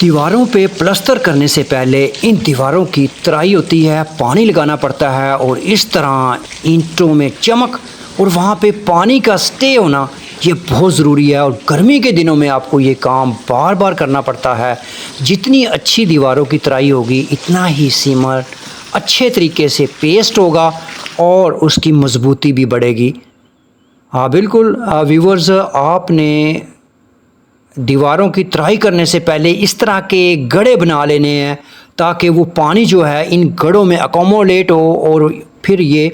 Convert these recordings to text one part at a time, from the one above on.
दीवारों पे प्लास्टर करने से पहले इन दीवारों की तराई होती है, पानी लगाना पड़ता है और इस तरह ईंटों में चमक और वहाँ पे पानी का स्टे होना ये बहुत ज़रूरी है। और गर्मी के दिनों में आपको ये काम बार बार करना पड़ता है। जितनी अच्छी दीवारों की तराई होगी इतना ही सीमेंट अच्छे तरीके से पेस्ट होगा और उसकी मजबूती भी बढ़ेगी। हाँ बिल्कुल व्यूवर्स, आपने दीवारों की तराई करने से पहले इस तरह के गड्ढे बना लेने हैं ताकि वो पानी जो है इन गड्ढों में अकोमोडेट हो और फिर ये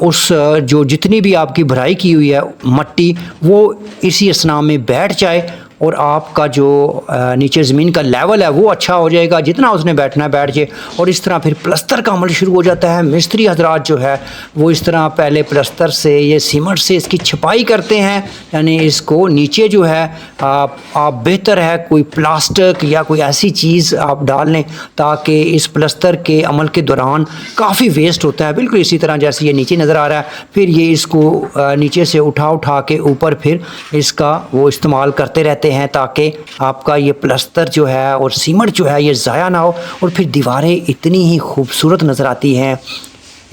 उस जो जितनी भी आपकी भराई की हुई है मट्टी वो इसी असना में बैठ जाए और आपका जो नीचे ज़मीन का लेवल है वो अच्छा हो जाएगा। जितना उसने बैठना है बैठ जाए और इस तरह फिर प्लस्तर का अमल शुरू हो जाता है। मिस्त्री हजरात जो है वो इस तरह पहले प्लस्तर से ये सीमेंट से इसकी छपाई करते हैं, यानी इसको नीचे जो है आप बेहतर है कोई प्लास्टिक या कोई ऐसी चीज़ आप डाल लें ताकि इस प्लस्तर के अमल के दौरान काफ़ी वेस्ट होता है। बिल्कुल इसी तरह जैसे ये नीचे नज़र आ रहा है, फिर ये इसको नीचे से उठा के ऊपर फिर इसका वो इस्तेमाल करते रहते हैं ताकि आपका ये प्लास्टर जो है और सीमेंट जो है ये ज़ाया ना हो और फिर दीवारें इतनी ही खूबसूरत नज़र आती हैं।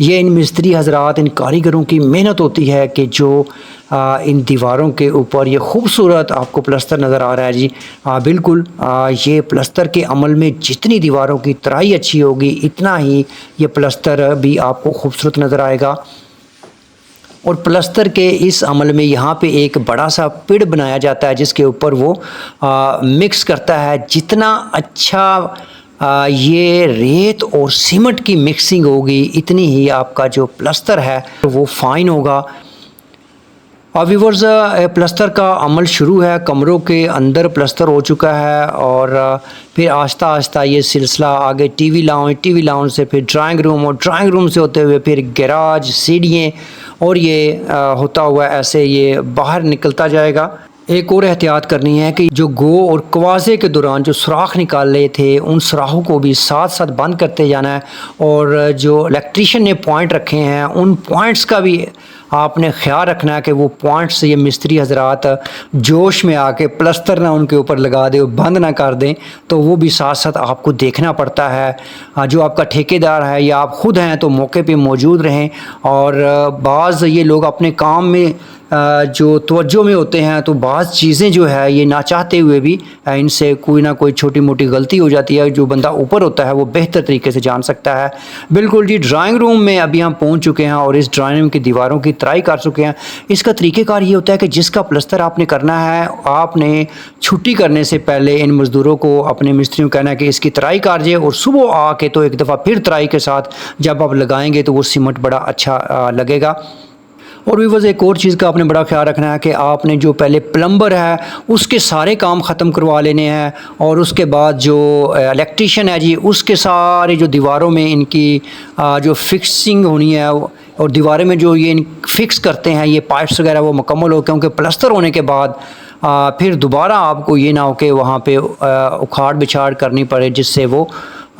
ये इन मिस्त्री हजरात, इन कारीगरों की मेहनत होती है कि जो इन दीवारों के ऊपर ये खूबसूरत आपको प्लास्टर नज़र आ रहा है जी। बिल्कुल ये प्लास्टर के अमल में जितनी दीवारों की तराई अच्छी होगी इतना ही ये प्लास्टर भी आपको खूबसूरत नज़र आएगा। और प्लास्टर के इस अमल में यहाँ पे एक बड़ा सा पिड़ बनाया जाता है जिसके ऊपर वो मिक्स करता है। जितना अच्छा ये रेत और सीमेंट की मिक्सिंग होगी इतनी ही आपका जो प्लास्टर है वो फाइन होगा। और व्यूअर्स, प्लास्टर का अमल शुरू है, कमरों के अंदर प्लास्टर हो चुका है और फिर आहिस्ता आहिस्ता ये सिलसिला आगे टीवी लाउंज से फिर ड्राइंग रूम और ड्राइंग रूम से होते हुए फिर गैराज, सीढ़ियाँ और ये होता हुआ ऐसे ये बाहर निकलता जाएगा। एक और एहतियात करनी है कि जो गो और कवाजे के दौरान जो सुराख निकाले थे उन सुराखों को भी साथ साथ बंद करते जाना है और जो इलेक्ट्रीशियन ने पॉइंट रखे हैं उन पॉइंट्स का भी आपने ख्याल रखना है कि वो पॉइंट्स ये मिस्त्री हजरात जोश में आके प्लास्टर ना उनके ऊपर लगा दे, बंद ना कर दें, तो वो भी साथ साथ आपको देखना पड़ता है। जो आपका ठेकेदार है या आप ख़ुद हैं तो मौके पे मौजूद रहें। और बाज़ ये लोग अपने काम में जो तवज्जो में होते हैं तो बाज़ चीज़ें जो है ये ना चाहते हुए भी इनसे कोई ना कोई छोटी मोटी गलती हो जाती है। जो बंदा ऊपर होता है वो बेहतर तरीके से जान सकता है। बिल्कुल जी, ड्राइंग रूम में अभी हम पहुंच चुके हैं और इस ड्राइंग रूम की दीवारों की तराई कर चुके हैं। इसका तरीक़ेकार ये होता है कि जिसका प्लास्टर आपने करना है आपने छुट्टी करने से पहले इन मज़दूरों को, अपने मिस्त्रियों को कहना है कि इसकी तराई कीजिए और सुबह आके तो एक दफ़ा फिर तराई के साथ जब आप लगाएंगे तो वो सीमेंट बड़ा अच्छा लगेगा। और व्यूअर्स, एक और चीज़ का आपने बड़ा ख्याल रखना है कि आपने जो पहले प्लम्बर है उसके सारे काम ख़त्म करवा लेने हैं और उसके बाद जो इलेक्ट्रीशियन है जी उसके सारे जो दीवारों में इनकी जो फिक्सिंग होनी है और दीवारों में जो ये फिक्स करते हैं ये पाइप्स वगैरह वो मुकम्मल हो, क्योंकि प्लास्टर होने के बाद फिर दोबारा आपको ये ना हो कि वहाँ पे उखाड़ बिछाड़ करनी पड़े जिससे वो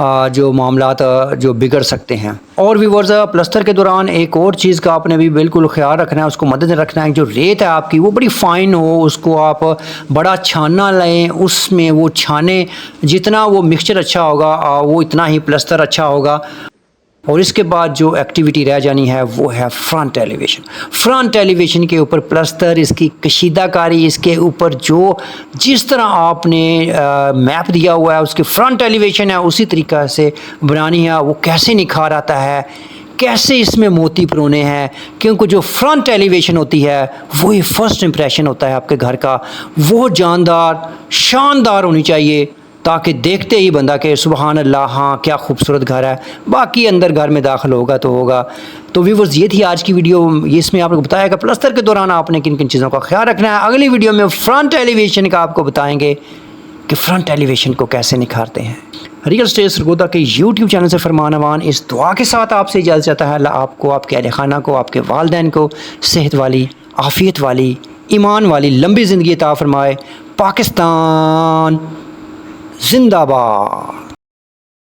जो मामलात जो बिगड़ सकते हैं। और व्यूअर्स, प्लास्टर के दौरान एक और चीज़ का आपने भी बिल्कुल ख्याल रखना है, उसको मद्देनज़र रखना है। जो रेत है आपकी वो बड़ी फ़ाइन हो, उसको आप बड़ा छानना लें, उसमें वो छाने जितना वो मिक्सचर अच्छा होगा वो इतना ही प्लास्टर अच्छा होगा। और इसके बाद जो एक्टिविटी रह जानी है वो है फ्रंट एलिवेशन। फ्रंट एलिवेशन के ऊपर प्लास्टर, इसकी कशीदाकारी, इसके ऊपर जो जिस तरह आपने मैप दिया हुआ है उसके फ्रंट एलिवेशन है उसी तरीक़ा से बनानी है। वो कैसे निखार आता है, कैसे इसमें मोती परोने हैं, क्योंकि जो फ्रंट एलिवेशन होती है वही फर्स्ट इम्प्रेशन होता है आपके घर का। वो जानदार शानदार होनी चाहिए ताकि देखते ही बंदा के सुबहान अल्लाह, हाँ क्या खूबसूरत घर है। बाकी अंदर घर में दाखिल होगा तो होगा। तो व्यूअर्स, ये थी आज की वीडियो। इसमें आपको बताया कि प्लास्टर के दौरान आपने किन किन चीज़ों का ख्याल रखना है। अगली वीडियो में फ्रंट एलिवेशन का आपको बताएंगे कि फ्रंट एलिवेशन को कैसे निखारते हैं। रियल स्टेट सरगोदा के यूट्यूब चैनल से फरमान अमान इस दुआ के साथ आपसे इजाज़त चाहता है, अल्लाह आपको, आपके अहल खाना को, आपके वालिदैन को सेहत वाली, आफ़ियत वाली, ईमान वाली लंबी ज़िंदगी अता फरमाए। पाकिस्तान जिंदाबाद।